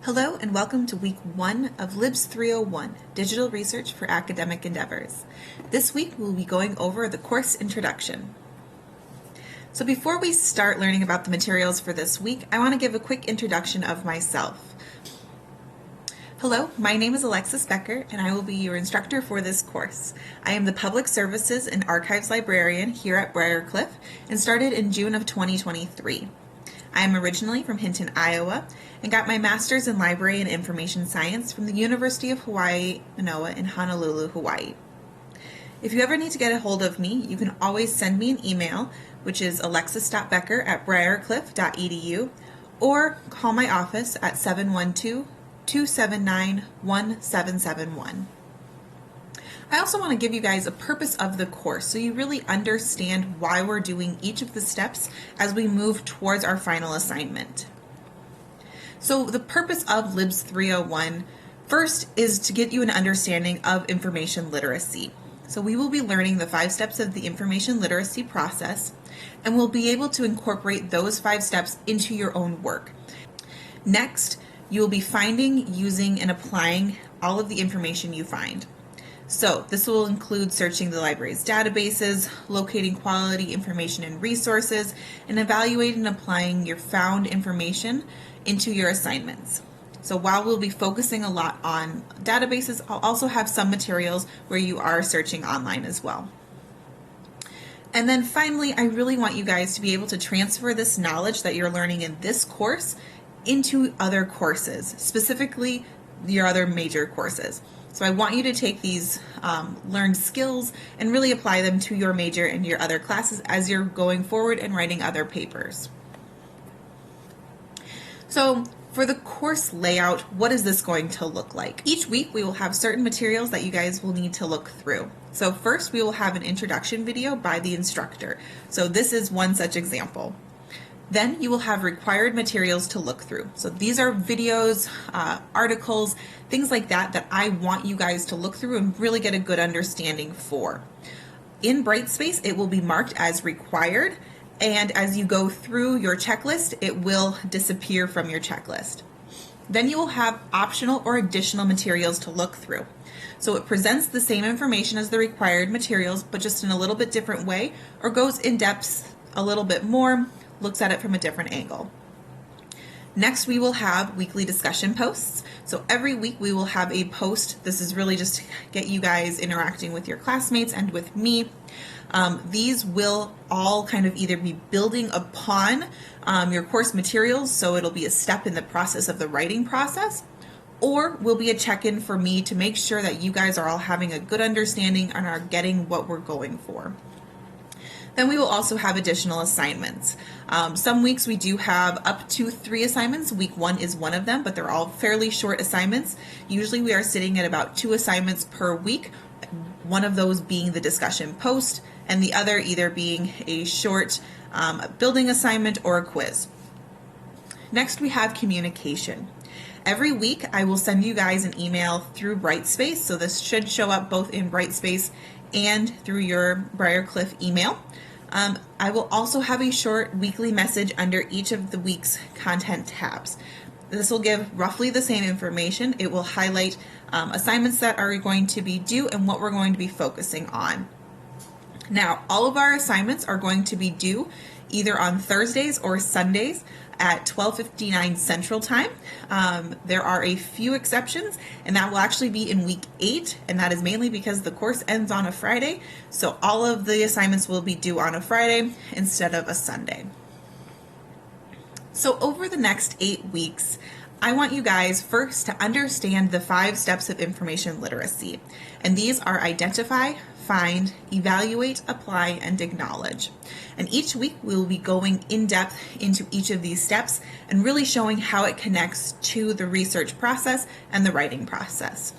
Hello and welcome to week 1 of LIBS 301, Digital Research for Academic Endeavors. This week we'll be going over the course introduction. So before we start learning about the materials for this week, I want to give a quick introduction of myself. Hello, my name is Alexis Becker and I will be your instructor for this course. I am the Public Services and Archives Librarian here at Briarcliff and started in June of 2023. I am originally from Hinton, Iowa, and got my master's in Library and Information Science from the University of Hawaii, Manoa in Honolulu, Hawaii. If you ever need to get a hold of me, you can always send me an email, which is alexis.becker@briarcliff.edu, or call my office at 712-279-1771. I also want to give you guys a purpose of the course so you really understand why we're doing each of the steps as we move towards our final assignment. So the purpose of LIBS 301 first is to get you an understanding of information literacy. So we will be learning the 5 steps of the information literacy process, and we'll be able to incorporate those 5 steps into your own work. Next, you will be finding, using, and applying all of the information you find. So this will include searching the library's databases, locating quality information and resources, and evaluating and applying your found information into your assignments. So while we'll be focusing a lot on databases, I'll also have some materials where you are searching online as well. And then finally, I really want you guys to be able to transfer this knowledge that you're learning in this course into other courses, specifically your other major courses. So I want you to take these learned skills and really apply them to your major and your other classes as you're going forward and writing other papers. So for the course layout, what is this going to look like? Each week we will have certain materials that you guys will need to look through. So first we will have an introduction video by the instructor. So this is one such example. Then you will have required materials to look through. So these are videos, articles, things like that I want you guys to look through and really get a good understanding for. In Brightspace, it will be marked as required, and as you go through your checklist, it will disappear from your checklist. Then you will have optional or additional materials to look through. So it presents the same information as the required materials, but just in a little bit different way, or goes in depth a little bit more, looks at it from a different angle. Next, we will have weekly discussion posts. So every week we will have a post. This is really just to get you guys interacting with your classmates and with me. These will all kind of either be building upon your course materials, so it'll be a step in the process of the writing process, or will be a check-in for me to make sure that you guys are all having a good understanding and are getting what we're going for. Then we will also have additional assignments. Some weeks we do have up to 3 assignments. Week 1 is one of them, but they're all fairly short assignments. Usually we are sitting at about 2 assignments per week, one of those being the discussion post, and the other either being a short building assignment or a quiz. Next, we have communication. Every week I will send you guys an email through Brightspace, so this should show up both in Brightspace and through your Briarcliff email. I will also have a short weekly message under each of the week's content tabs. This will give roughly the same information. It will highlight assignments that are going to be due and what we're going to be focusing on. Now, all of our assignments are going to be due either on Thursdays or Sundays at 12:59 Central Time. There are a few exceptions, and that will actually be in week 8, and that is mainly because the course ends on a Friday, so all of the assignments will be due on a Friday instead of a Sunday. So over the next 8 weeks, I want you guys first to understand the 5 steps of information literacy, and these are identify, find, evaluate, apply, and acknowledge. And each week we will be going in depth into each of these steps and really showing how it connects to the research process and the writing process.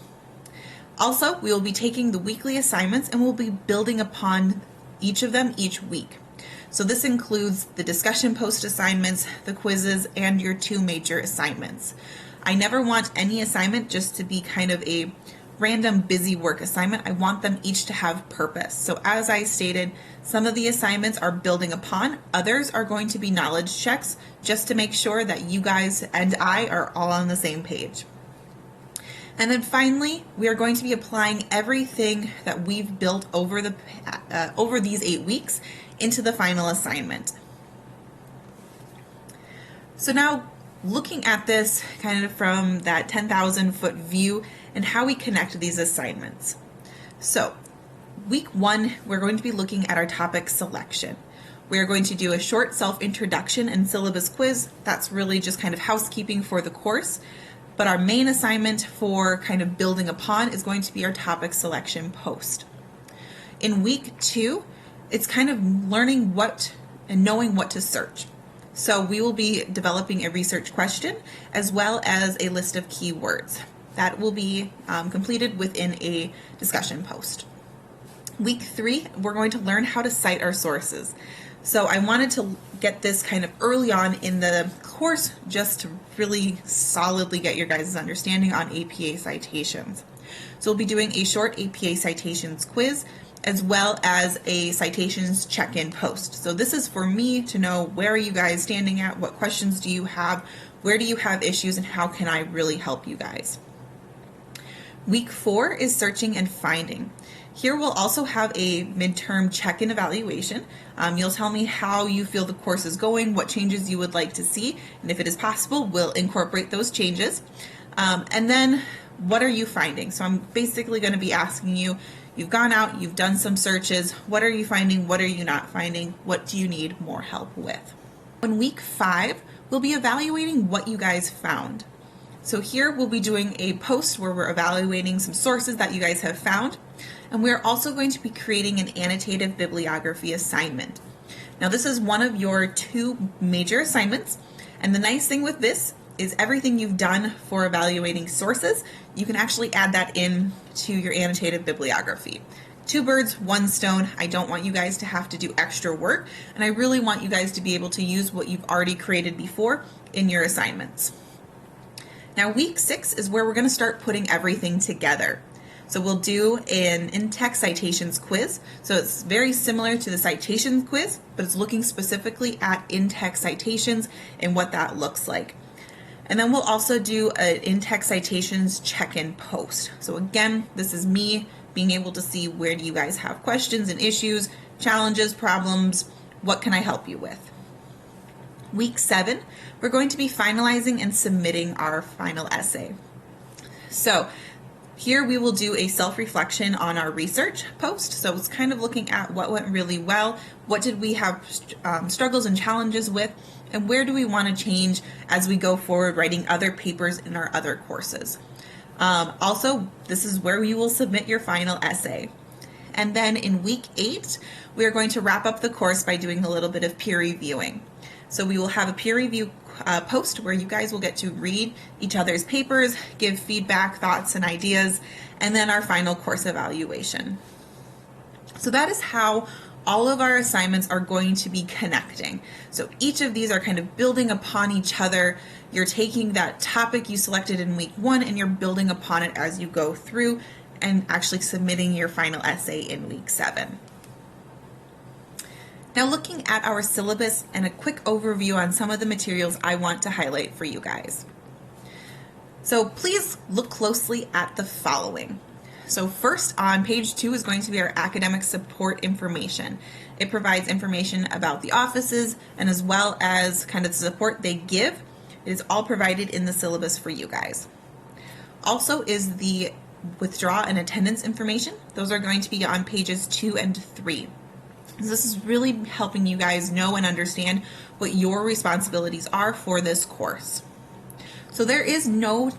Also, we will be taking the weekly assignments and we'll be building upon each of them each week. So this includes the discussion post assignments, the quizzes, and your 2 major assignments. I never want any assignment just to be kind of a random busy work assignment. I want them each to have purpose. So as I stated, some of the assignments are building upon, others are going to be knowledge checks just to make sure that you guys and I are all on the same page. And then finally, we are going to be applying everything that we've built over these 8 weeks into the final assignment. So now, looking at this kind of from that 10,000-foot view and how we connect these assignments. So, week 1, we're going to be looking at our topic selection. We're going to do a short self-introduction and syllabus quiz. That's really just kind of housekeeping for the course. But our main assignment for kind of building upon is going to be our topic selection post. In week 2, it's kind of learning what and knowing what to search. So we will be developing a research question as well as a list of keywords. That will be completed within a discussion post. Week 3, we're going to learn how to cite our sources. So I wanted to get this kind of early on in the course just to really solidly get your guys' understanding on APA citations. So we'll be doing a short APA citations quiz as well as a citations check-in post. So this is for me to know where are you guys standing at, what questions do you have, where do you have issues, and how can I really help you guys. Week 4 is searching and finding. Here we'll also have a midterm check-in evaluation. You'll tell me how you feel the course is going, what changes you would like to see, and if it is possible, we'll incorporate those changes. And then, what are you finding? So I'm basically going to be asking you, you've gone out, you've done some searches, what are you finding, what are you not finding, what do you need more help with? In week 5, we'll be evaluating what you guys found. So here we'll be doing a post where we're evaluating some sources that you guys have found. And we're also going to be creating an annotative bibliography assignment. Now this is one of your 2 major assignments, and the nice thing with this is everything you've done for evaluating sources, you can actually add that in to your annotative bibliography. 2 birds, 1 stone. I don't want you guys to have to do extra work, and I really want you guys to be able to use what you've already created before in your assignments. Now week 6 is where we're going to start putting everything together. So we'll do an in-text citations quiz. So it's very similar to the citations quiz, but it's looking specifically at in-text citations and what that looks like. And then we'll also do an in-text citations check-in post. So again, this is me being able to see where do you guys have questions and issues, challenges, problems, what can I help you with? Week 7, we're going to be finalizing and submitting our final essay. So here we will do a self-reflection on our research post. So it's kind of looking at what went really well, what did we have struggles and challenges with, and where do we want to change as we go forward writing other papers in our other courses. Also, this is where you will submit your final essay. And then in week 8, we are going to wrap up the course by doing a little bit of peer reviewing. So we will have a peer review post where you guys will get to read each other's papers, give feedback, thoughts, and ideas, and then our final course evaluation. So that is how all of our assignments are going to be connecting. So each of these are kind of building upon each other. You're taking that topic you selected in week 1 and you're building upon it as you go through and actually submitting your final essay in week 7. Now looking at our syllabus and a quick overview on some of the materials I want to highlight for you guys. So please look closely at the following. So first on page 2 is going to be our academic support information. It provides information about the offices and as well as kind of the support they give. It is all provided in the syllabus for you guys. Also is the withdrawal and attendance information. Those are going to be on pages 2 and 3. So this is really helping you guys know and understand what your responsibilities are for this course. So there is no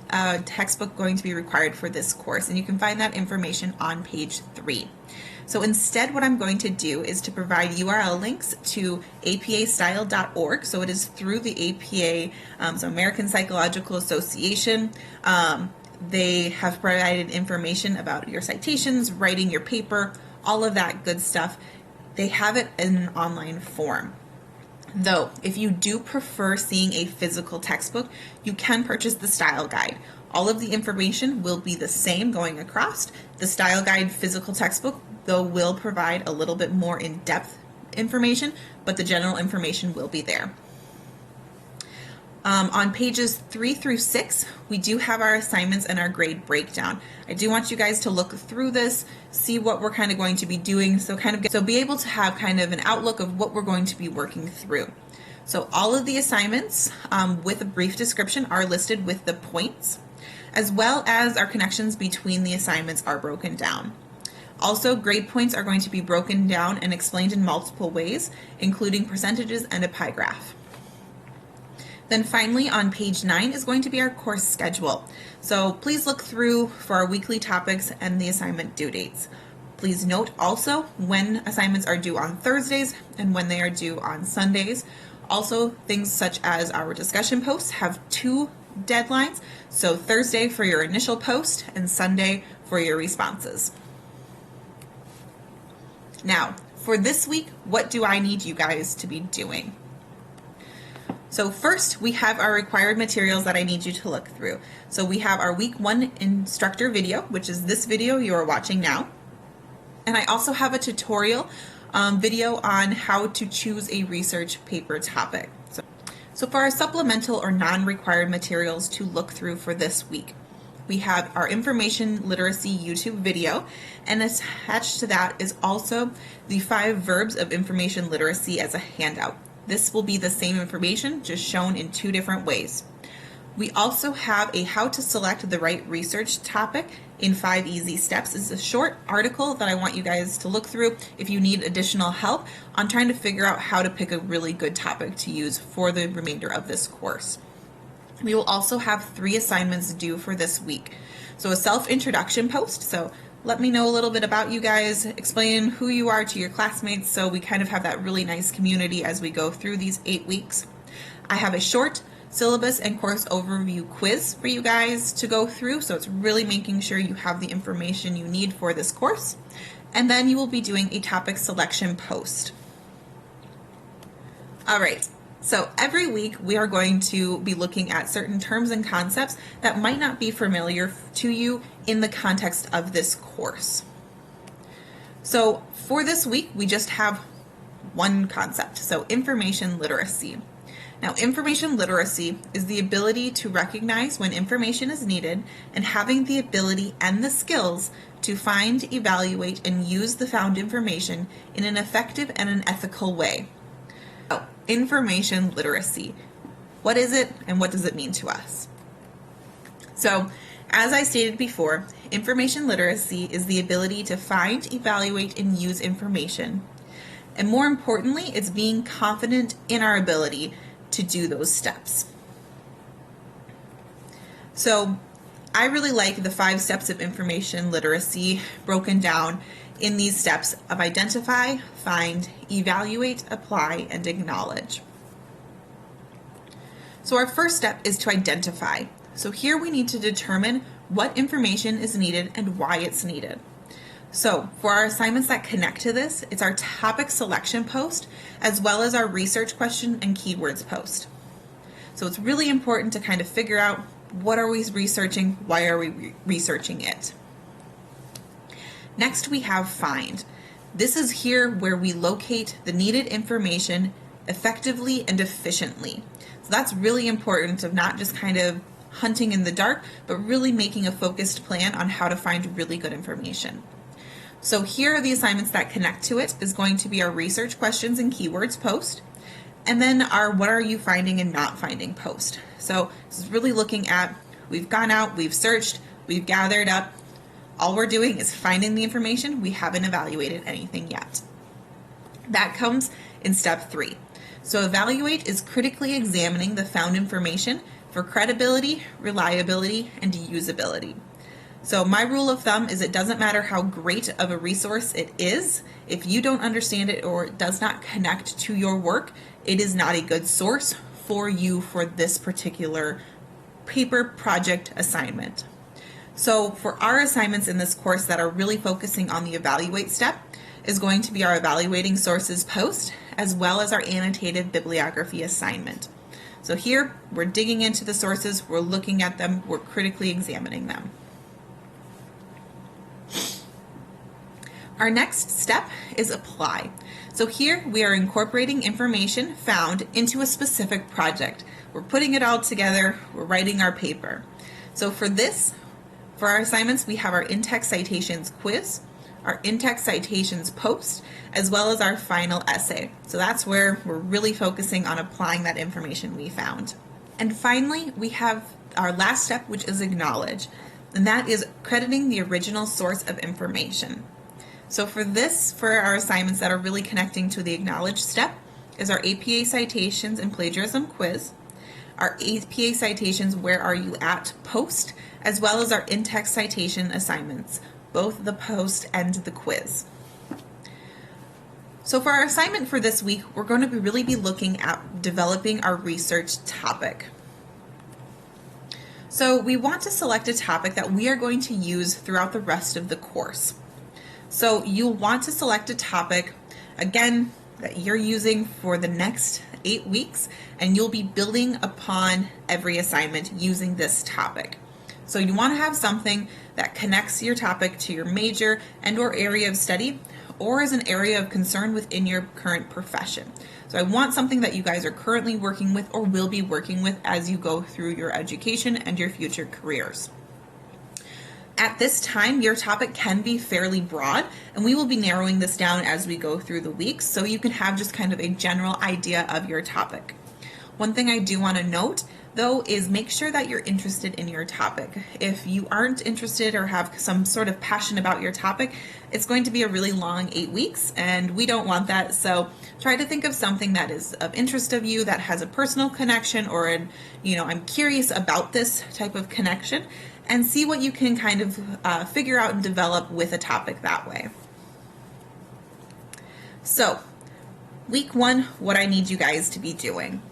textbook going to be required for this course, and you can find that information on page 3. So instead what I'm going to do is to provide URL links to apastyle.org. So it is through the APA, so American Psychological Association. They have provided information about your citations, writing your paper, all of that good stuff. They have it in an online form. Though, if you do prefer seeing a physical textbook, you can purchase the style guide. All of the information will be the same going across. The style guide physical textbook, though, will provide a little bit more in-depth information, but the general information will be there. On pages 3 through 6, we do have our assignments and our grade breakdown. I do want you guys to look through this, see what we're kind of going to be doing, so be able to have kind of an outlook of what we're going to be working through. So all of the assignments with a brief description are listed with the points, as well as our connections between the assignments are broken down. Also, grade points are going to be broken down and explained in multiple ways, including percentages and a pie graph. Then finally, on page 9 is going to be our course schedule. So please look through for our weekly topics and the assignment due dates. Please note also when assignments are due on Thursdays and when they are due on Sundays. Also, things such as our discussion posts have 2 deadlines. So Thursday for your initial post and Sunday for your responses. Now, for this week, what do I need you guys to be doing? So first, we have our required materials that I need you to look through. So we have our week 1 instructor video, which is this video you are watching now. And I also have a tutorial video on how to choose a research paper topic. So for our supplemental or non-required materials to look through for this week, we have our information literacy YouTube video, and attached to that is also the 5 verbs of information literacy as a handout. This will be the same information, just shown in 2 different ways. We also have a how to select the right research topic in 5 easy steps. It's a short article that I want you guys to look through if you need additional help on trying to figure out how to pick a really good topic to use for the remainder of this course. We will also have 3 assignments due for this week. So a self-introduction post, so let me know a little bit about you guys, explain who you are to your classmates so we kind of have that really nice community as we go through these 8 weeks. I have a short syllabus and course overview quiz for you guys to go through, so it's really making sure you have the information you need for this course. And then you will be doing a topic selection post. All right. So every week we are going to be looking at certain terms and concepts that might not be familiar to you in the context of this course. So for this week, we just have one concept, so information literacy. Now, information literacy is the ability to recognize when information is needed and having the ability and the skills to find, evaluate, and use the found information in an effective and an ethical way. Information literacy. What is it and what does it mean to us? So, as I stated before, information literacy is the ability to find, evaluate, and use information. And more importantly, it's being confident in our ability to do those steps. So, I really like the 5 steps of information literacy broken down in these steps of identify, find, evaluate, apply, and acknowledge. So our first step is to identify. So here we need to determine what information is needed and why it's needed. So for our assignments that connect to this, it's our topic selection post, as well as our research question and keywords post. So it's really important to kind of figure out what are we researching, why are we researching it. Next, we have find. This is here where we locate the needed information effectively and efficiently. So that's really important of not just kind of hunting in the dark, but really making a focused plan on how to find really good information. So here are the assignments that connect to it is going to be our research questions and keywords post, and then our what are you finding and not finding post. So this is really looking at, we've gone out, we've searched, we've gathered up. All we're doing is finding the information. We haven't evaluated anything yet. That comes in step 3. So evaluate is critically examining the found information for credibility, reliability, and usability. So my rule of thumb is it doesn't matter how great of a resource it is, if you don't understand it or it does not connect to your work, it is not a good source for you for this particular paper project assignment. So for our assignments in this course that are really focusing on the evaluate step is going to be our evaluating sources post, as well as our annotated bibliography assignment. So here, we're digging into the sources, we're looking at them, we're critically examining them. Our next step is apply. So here we are incorporating information found into a specific project. We're putting it all together, we're writing our paper. So for our assignments, we have our in-text citations quiz, our in-text citations post, as well as our final essay. So that's where we're really focusing on applying that information we found. And finally, we have our last step, which is acknowledge, and that is crediting the original source of information. So for our assignments that are really connecting to the acknowledge step, is our APA citations and plagiarism quiz, our APA citations where are you at post, as well as our in-text citation assignments, both the post and the quiz. So for our assignment for this week, we're going to really be looking at developing our research topic. So we want to select a topic that we are going to use throughout the rest of the course. So you'll want to select a topic, again, that you're using for the next 8 weeks, and you'll be building upon every assignment using this topic. So you want to have something that connects your topic to your major and or area of study, or is an area of concern within your current profession. So I want something that you guys are currently working with or will be working with as you go through your education and your future careers. At this time, your topic can be fairly broad, and we will be narrowing this down as we go through the weeks, so you can have just kind of a general idea of your topic. One thing I do want to note, though, is make sure that you're interested in your topic. If you aren't interested or have some sort of passion about your topic, it's going to be a really long 8 weeks, and we don't want that. So try to think of something that is of interest of you, that has a personal connection, or I'm curious about this type of connection, and see what you can kind of figure out and develop with a topic that way. So, week 1, what I need you guys to be doing.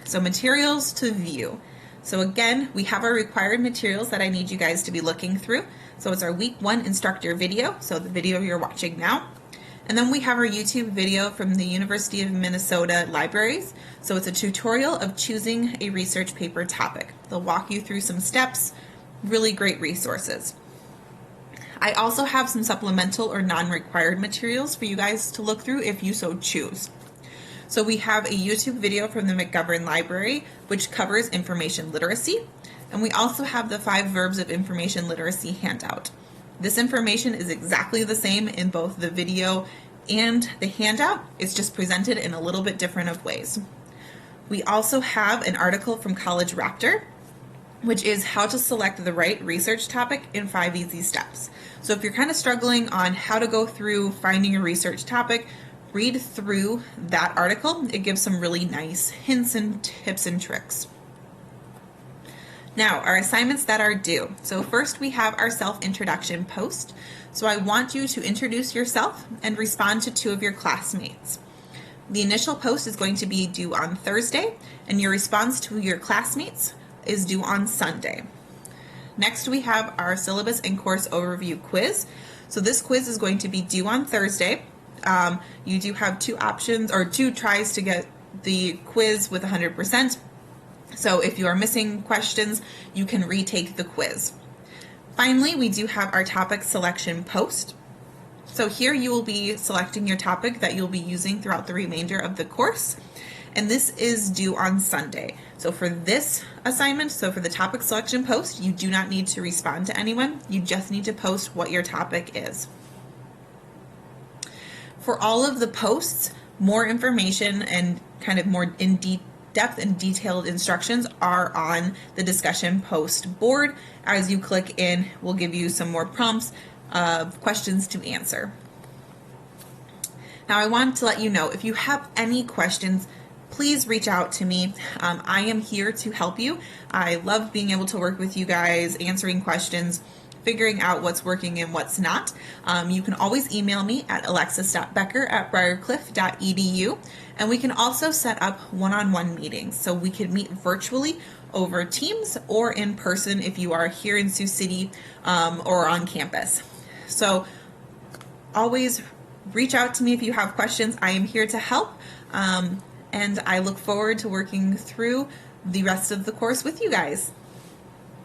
So materials to view. So again, we have our required materials that I need you guys to be looking through. So it's our week 1 instructor video, so the video you're watching now. And then we have our YouTube video from the University of Minnesota libraries. So it's a tutorial of choosing a research paper topic. They'll walk you through some steps, really great resources. I also have some supplemental or non-required materials for you guys to look through if you so choose. So we have a YouTube video from the McGovern Library, which covers information literacy, and we also have the 5 verbs of information literacy handout. This information is exactly the same in both the video and the handout. It's just presented in a little bit different of ways. We also have an article from College Raptor, which is how to select the right research topic in 5 easy steps. So if you're kind of struggling on how to go through finding a research topic, read through that article. It gives some really nice hints and tips and tricks. Now, our assignments that are due. So first we have our self-introduction post. So I want you to introduce yourself and respond to 2 of your classmates. The initial post is going to be due on Thursday, and your response to your classmates is due on Sunday. Next, we have our syllabus and course overview quiz. So this quiz is going to be due on Thursday. You do have 2 options or 2 tries to get the quiz with 100%. So if you are missing questions, you can retake the quiz. Finally, we do have our topic selection post. So here you will be selecting your topic that you'll be using throughout the remainder of the course. And this is due on Sunday. So for this assignment, so for the topic selection post, you do not need to respond to anyone. You just need to post what your topic is. For all of the posts, more information and kind of more in depth and detailed instructions are on the discussion post board. As you click in, we'll give you some more prompts of questions to answer. Now I want to let you know, if you have any questions, please reach out to me. I am here to help you. I love being able to work with you guys, answering questions, figuring out what's working and what's not. You can always email me at alexis.becker@briarcliff.edu, and we can also set up one-on-one meetings. So we can meet virtually over Teams or in person if you are here in Sioux City or on campus. So always reach out to me if you have questions. I am here to help, and I look forward to working through the rest of the course with you guys.